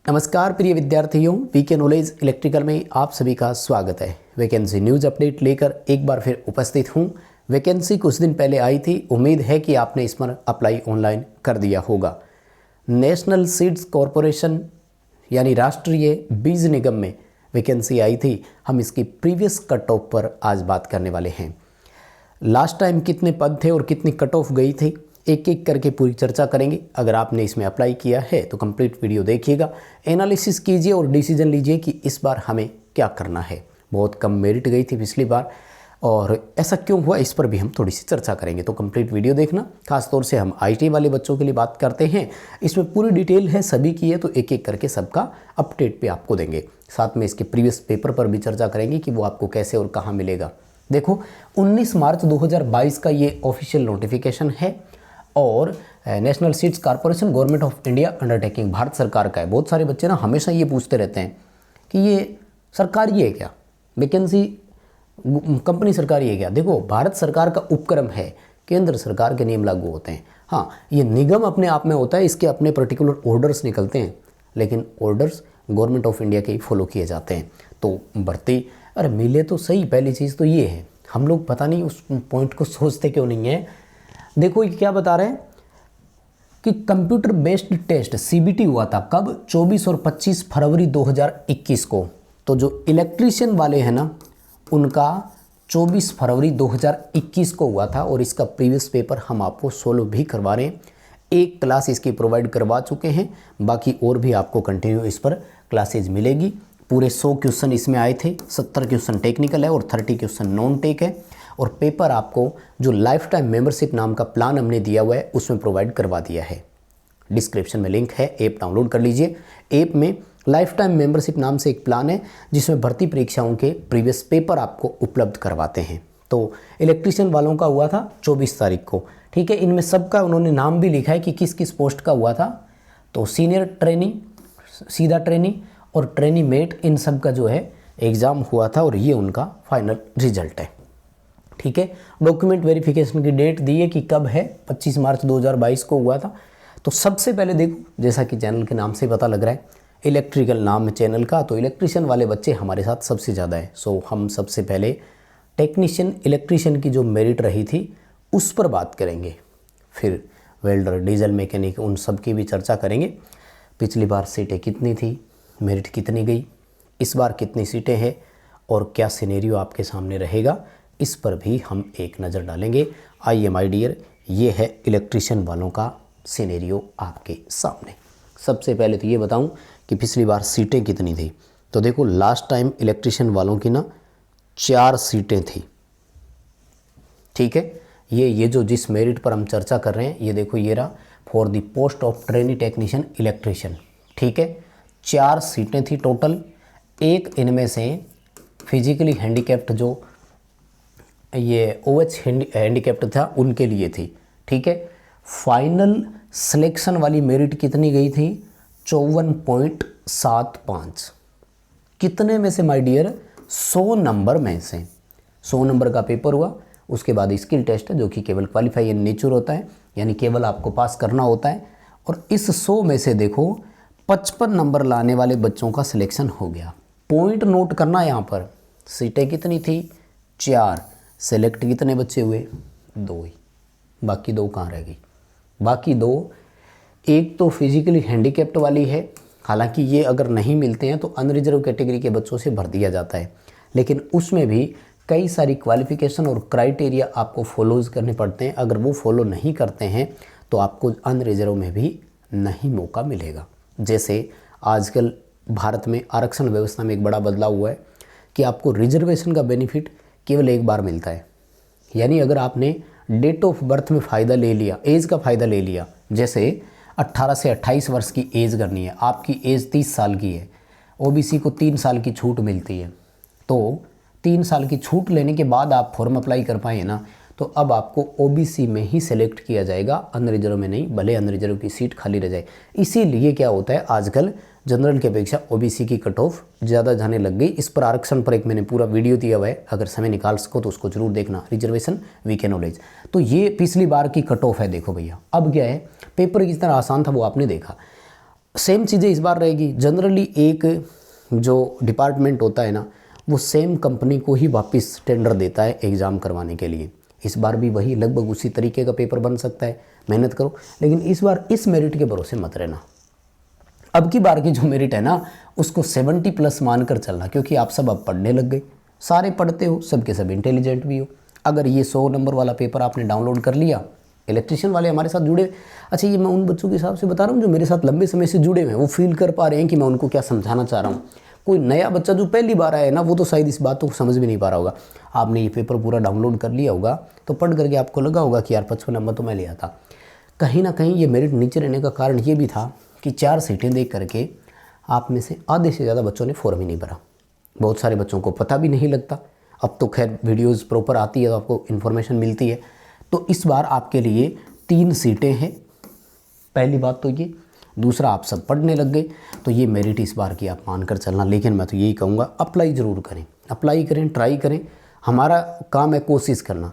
नमस्कार प्रिय विद्यार्थियों, वीके नॉलेज इलेक्ट्रिकल में आप सभी का स्वागत है। वैकेंसी न्यूज़ अपडेट लेकर एक बार फिर उपस्थित हूं। वैकेंसी कुछ दिन पहले आई थी, उम्मीद है कि आपने इस पर अप्लाई ऑनलाइन कर दिया होगा। नेशनल सीड्स कॉरपोरेशन यानी राष्ट्रीय बीज निगम में वैकेंसी आई थी। हम इसकी प्रीवियस कट ऑफ पर आज बात करने वाले हैं। लास्ट टाइम कितने पद थे और कितनी कट ऑफ गई थी, एक एक करके पूरी चर्चा करेंगे। अगर आपने इसमें अप्लाई किया है तो कंप्लीट वीडियो देखिएगा, एनालिसिस कीजिए और डिसीजन लीजिए कि इस बार हमें क्या करना है। बहुत कम मेरिट गई थी पिछली बार और ऐसा क्यों हुआ, इस पर भी हम थोड़ी सी चर्चा करेंगे। तो कंप्लीट वीडियो देखना। खासतौर से हम आईटी वाले बच्चों के लिए बात करते हैं, इसमें पूरी डिटेल है सभी की है, तो एक एक करके सबका अपडेट पे आपको देंगे। साथ में इसके प्रीवियस पेपर पर भी चर्चा करेंगे कि वो आपको कैसे और कहाँ मिलेगा। देखो 19 मार्च 2022 का ये ऑफिशियल नोटिफिकेशन है और national seeds corporation government of India undertaking Bharat सरकार का है। बहुत सारे बच्चे ना हमेशा ये पूछते रहते हैं कि ये सरकारी है क्या, वैकेंसी कंपनी सरकारी है क्या। देखो भारत सरकार का उपक्रम है, केंद्र सरकार के नियम लागू होते हैं। हाँ, ये निगम अपने आप में होता है, इसके अपने पर्टिकुलर ऑर्डर्स निकलते हैं, लेकिन ऑर्डर्स गवर्नमेंट ऑफ इंडिया के ही फॉलो किए जाते हैं। तो भर्ती अरे मिले तो सही, पहली चीज़ तो ये है। हम लोग पता नहीं उस पॉइंट को सोचते क्यों नहीं है। देखो ये क्या बता रहे हैं कि कंप्यूटर बेस्ड टेस्ट सीबीटी हुआ था कब, 24 और 25 फरवरी 2021 को। तो जो इलेक्ट्रीशियन वाले हैं ना, उनका 24 फरवरी 2021 को हुआ था और इसका प्रीवियस पेपर हम आपको सोल्व भी करवा रहे हैं। एक क्लास इसकी प्रोवाइड करवा चुके हैं, बाकी और भी आपको कंटिन्यू इस पर क्लासेज मिलेगी। पूरे 100 क्वेश्चन इसमें आए थे, 70 क्वेश्चन टेक्निकल है और 30 क्वेश्चन नॉन टेक है। और पेपर आपको जो लाइफ टाइम मेंबरशिप नाम का प्लान हमने दिया हुआ है उसमें प्रोवाइड करवा दिया है। डिस्क्रिप्शन में लिंक है, ऐप डाउनलोड कर लीजिए। ऐप में लाइफ टाइम मेंबरशिप नाम से एक प्लान है जिसमें भर्ती परीक्षाओं के प्रीवियस पेपर आपको उपलब्ध करवाते हैं। तो इलेक्ट्रीशियन वालों का हुआ था 24 तारीख को, ठीक है। इनमें सबका उन्होंने नाम भी लिखा है कि किस किस पोस्ट का हुआ था। तो सीनियर ट्रेनिंग, सीधा ट्रेनिंग और ट्रेनी मेट, इन सब का जो है एग्ज़ाम हुआ था और ये उनका फाइनल रिजल्ट है, ठीक है। डॉक्यूमेंट वेरिफिकेशन की डेट दी है कि कब है, 25 मार्च 2022 को हुआ था। तो सबसे पहले देखो, जैसा कि चैनल के नाम से पता लग रहा है इलेक्ट्रिकल नाम है चैनल का, तो इलेक्ट्रीशियन वाले बच्चे हमारे साथ सबसे ज़्यादा है। सो हम सबसे पहले टेक्नीशियन इलेक्ट्रीशियन की जो मेरिट रही थी उस पर बात करेंगे, फिर वेल्डर, डीजल मैकेनिक, उन सब की भी चर्चा करेंगे। पिछली बार सीटें कितनी थी, मेरिट कितनी गई, इस बार कितनी सीटें हैं और क्या सिनेरियो आपके सामने रहेगा, इस पर भी हम एक नज़र डालेंगे। आइए माय डियर, ये है इलेक्ट्रीशियन वालों का सिनेरियो आपके सामने। सबसे पहले तो ये बताऊं कि पिछली बार सीटें कितनी थी। तो देखो लास्ट टाइम इलेक्ट्रीशियन वालों की ना 4 सीटें थी, ठीक है। ये जो जिस मेरिट पर हम चर्चा कर रहे हैं, ये देखो ये रहा, for the post of trainee technician electrician, ठीक है। 4 सीटें थी टोटल। एक इनमें से फिजिकली हैंडीकैप्ड, जो ये OH हैंडीकैप्ड था, उनके लिए थी, ठीक है। फाइनल सिलेक्शन वाली मेरिट कितनी गई थी, 54.75। कितने में से माय डियर, 100 नंबर में से। 100 नंबर का पेपर हुआ, उसके बाद स्किल टेस्ट है जो कि केवल क्वालिफाई इन नेचर होता है, यानी केवल आपको पास करना होता है। और इस 100 में से देखो 55 नंबर लाने वाले बच्चों का सिलेक्शन हो गया। पॉइंट नोट करना यहाँ पर, सीटें कितनी थी, 4, सेलेक्ट कितने बच्चे हुए, 2 ही। बाकी 2 कहाँ रह गई, बाकी 2, एक तो फिजिकली हैंडीकैप्ड वाली है, हालांकि ये अगर नहीं मिलते हैं तो अनरिजर्व कैटेगरी के बच्चों से भर दिया जाता है, लेकिन उसमें भी कई सारी क्वालिफिकेशन और क्राइटेरिया आपको फॉलोज करने पड़ते हैं। अगर वो फॉलो नहीं करते हैं तो आपको अनरिजर्व में भी नहीं मौका मिलेगा। जैसे आजकल भारत में आरक्षण व्यवस्था में एक बड़ा बदलाव हुआ है कि आपको रिजर्वेशन का बेनिफिट केवल एक बार मिलता है। यानी अगर आपने डेट ऑफ बर्थ में फ़ायदा ले लिया, एज का फ़ायदा ले लिया, जैसे 18 से 28 वर्ष की एज करनी है, आपकी एज 30 साल की है, ओबीसी को 3 साल की छूट मिलती है, तो 3 साल की छूट लेने के बाद आप फॉर्म अप्लाई कर पाए ना, तो अब आपको ओबीसी में ही सेलेक्ट किया जाएगा, अनरिजर्व में नहीं, भले अनरिजर्व की सीट खाली रह जाए। इसीलिए क्या होता है, आजकल जनरल की अपेक्षा ओबीसी की कट ऑफ ज़्यादा जाने लग गई। इस पर आरक्षण पर एक मैंने पूरा वीडियो दिया हुआ है, अगर समय निकाल सको तो उसको जरूर देखना, रिजर्वेशन वीके नॉलेज। तो ये पिछली बार की कट ऑफ है। देखो भैया अब क्या है, पेपर किस तरह आसान था वो आपने देखा। सेम चीज़ें इस बार रहेगी। जनरली एक जो डिपार्टमेंट होता है ना, वो सेम कंपनी को ही वापस टेंडर देता है एग्ज़ाम करवाने के लिए। इस बार भी वही लगभग उसी तरीके का पेपर बन सकता है, मेहनत करो। लेकिन इस बार इस मेरिट के भरोसे मत रहना। अब की बार की जो मेरिट है ना, उसको 70+ मानकर चलना, क्योंकि आप सब अब पढ़ने लग गए, सारे पढ़ते हो, सबके सब इंटेलिजेंट भी हो। अगर ये 100 नंबर वाला पेपर आपने डाउनलोड कर लिया, इलेक्ट्रिशियन वाले हमारे साथ जुड़े, अच्छा ये मैं उन बच्चों के हिसाब से बता रहा हूँ जो मेरे साथ लंबे समय से जुड़े हुए हैं, वो फील कर पा रहे हैं कि मैं उनको क्या समझाना चाह रहा हूँ। कोई नया बच्चा जो पहली बार आया है ना, वो तो शायद इस बात को समझ भी नहीं पा रहा होगा। आपने ये पेपर पूरा डाउनलोड कर लिया होगा तो पढ़ करके आपको लगा होगा कि यार 55 नंबर तो मैं ले आता। कहीं ना कहीं ये मेरिट नीचे रहने का कारण ये भी था कि 4 सीटें देख करके आप में से आधे से ज़्यादा बच्चों ने फॉर्म ही नहीं भरा। बहुत सारे बच्चों को पता भी नहीं लगता। अब तो खैर वीडियोज़ प्रॉपर आती है तो आपको इन्फॉर्मेशन मिलती है। तो इस बार आपके लिए 3 सीटें हैं, पहली बात तो ये। दूसरा, आप सब पढ़ने लग गए, तो ये मेरिट इस बार की आप मानकर चलना। लेकिन मैं तो यही कहूँगा, अप्लाई ज़रूर करें, अप्लाई करें, ट्राई करें। हमारा काम है कोशिश करना।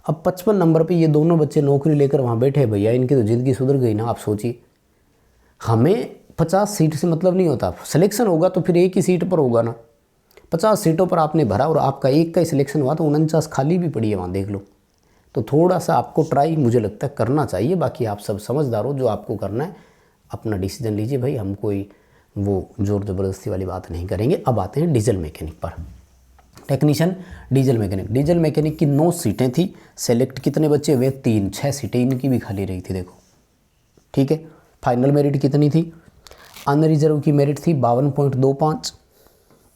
अब 55 नंबर पे ये दोनों बच्चे नौकरी लेकर वहाँ बैठे हैं, भैया इनकी तो ज़िंदगी सुधर गई ना। आप सोचिए, हमें 50 सीट से मतलब नहीं होता। सिलेक्शन होगा तो फिर एक ही सीट पर होगा ना। 50 सीटों पर आपने भरा और आपका एक का ही सिलेक्शन हुआ, तो 49 खाली भी पड़ी है वहाँ, देख लो। तो थोड़ा सा आपको ट्राई मुझे लगता है करना चाहिए। बाकी आप सब समझदार हो, जो आपको करना है अपना डिसीजन लीजिए भाई। हम कोई वो जोर ज़बरदस्ती वाली बात नहीं करेंगे। अब आते हैं डीजल मैकेनिक पर। Technician diesel mechanic, diesel mechanic की 9 सीटें थी। सेलेक्ट कितने बच्चे हुए? 3। 6 सीटें इनकी भी खाली रही थी, देखो, ठीक है। फाइनल मेरिट कितनी थी? अनरिजर्व की मेरिट थी 52.25,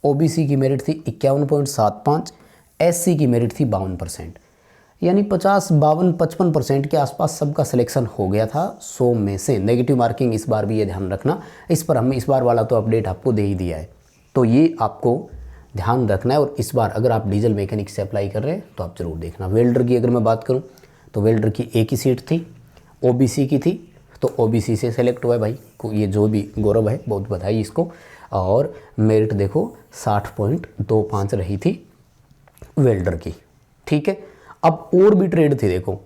ओबीसी की मेरिट थी 51.75, एससी की मेरिट थी 52%। यानी 50, 52, 55% के आसपास सबका सिलेक्शन हो गया था 100 में से। नेगेटिव मार्किंग इस बार भी ये ध्यान रखना, इस पर हमने इस बार वाला तो अपडेट आपको दे ही दिया है, तो ये आपको ध्यान रखना है। और इस बार अगर आप डीजल मैकेनिक से अप्लाई कर रहे हैं तो आप ज़रूर देखना। वेल्डर की अगर मैं बात करूँ तो वेल्डर की एक ही सीट थी, ओबीसी की थी, तो ओबीसी से सेलेक्ट हुआ है भाई। ये जो भी गौरव है, बहुत बधाई इसको। और मेरिट देखो 60.25 रही थी वेल्डर की, ठीक है। अब और भी ट्रेड थे, देखो,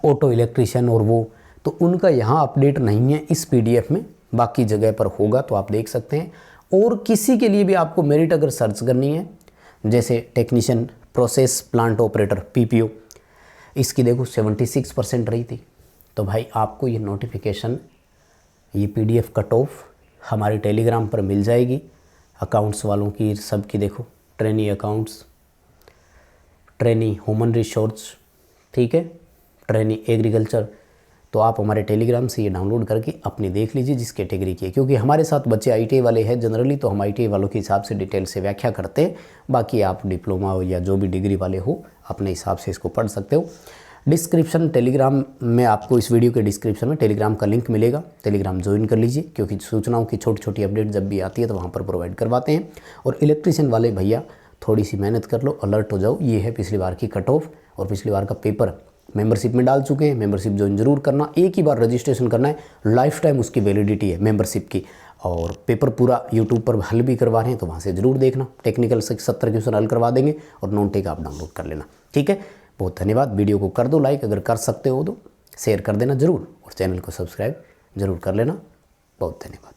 ऑटो इलेक्ट्रिशियन और वो, तो उनका यहाँ अपडेट नहीं है इस पीडीएफ में, बाकी जगह पर होगा तो आप देख सकते हैं। और किसी के लिए भी आपको मेरिट अगर सर्च करनी है, जैसे technician process plant operator PPO, इसकी देखो 76% रही थी। तो भाई आपको ये नोटिफिकेशन, ये पीडीएफ कट ऑफ हमारे टेलीग्राम पर मिल जाएगी। अकाउंट्स वालों की सबकी देखो, trainee accounts, trainee human resource, ठीक है, ट्रेनी एग्रीकल्चर, तो आप हमारे टेलीग्राम से ये डाउनलोड करके अपनी देख लीजिए जिस कैटेगरी की है। क्योंकि हमारे साथ बच्चे आईटीआई वाले हैं जनरली, तो हम आईटीआई वालों के हिसाब से डिटेल से व्याख्या करते हैं। बाकी आप डिप्लोमा हो या जो भी डिग्री वाले हो, अपने हिसाब से इसको पढ़ सकते हो। डिस्क्रिप्शन टेलीग्राम में आपको, इस वीडियो के डिस्क्रिप्शन में टेलीग्राम का लिंक मिलेगा, टेलीग्राम ज्वाइन कर लीजिए, क्योंकि सूचनाओं की छोटी छोटी अपडेट जब भी आती है तो वहाँ पर प्रोवाइड करवाते हैं। और इलेक्ट्रिशियन वाले भैया थोड़ी सी मेहनत कर लो, अलर्ट हो जाओ। ये है पिछली बार की कट ऑफ, और पिछली बार का पेपर मेंबरशिप में डाल चुके हैं। मेंबरशिप ज्वाइन जरूर करना, एक ही बार रजिस्ट्रेशन करना है, लाइफ टाइम उसकी वैलिडिटी है मेंबरशिप की। और पेपर पूरा यूट्यूब पर हल भी करवा रहे हैं, तो वहाँ से ज़रूर देखना। टेक्निकल से 70 क्वेश्चन हल करवा देंगे, और नॉन टेक आप डाउनलोड कर लेना, ठीक है। बहुत धन्यवाद। वीडियो को कर दो लाइक, अगर कर सकते हो तो शेयर कर देना ज़रूर, और चैनल को सब्सक्राइब ज़रूर कर लेना। बहुत धन्यवाद।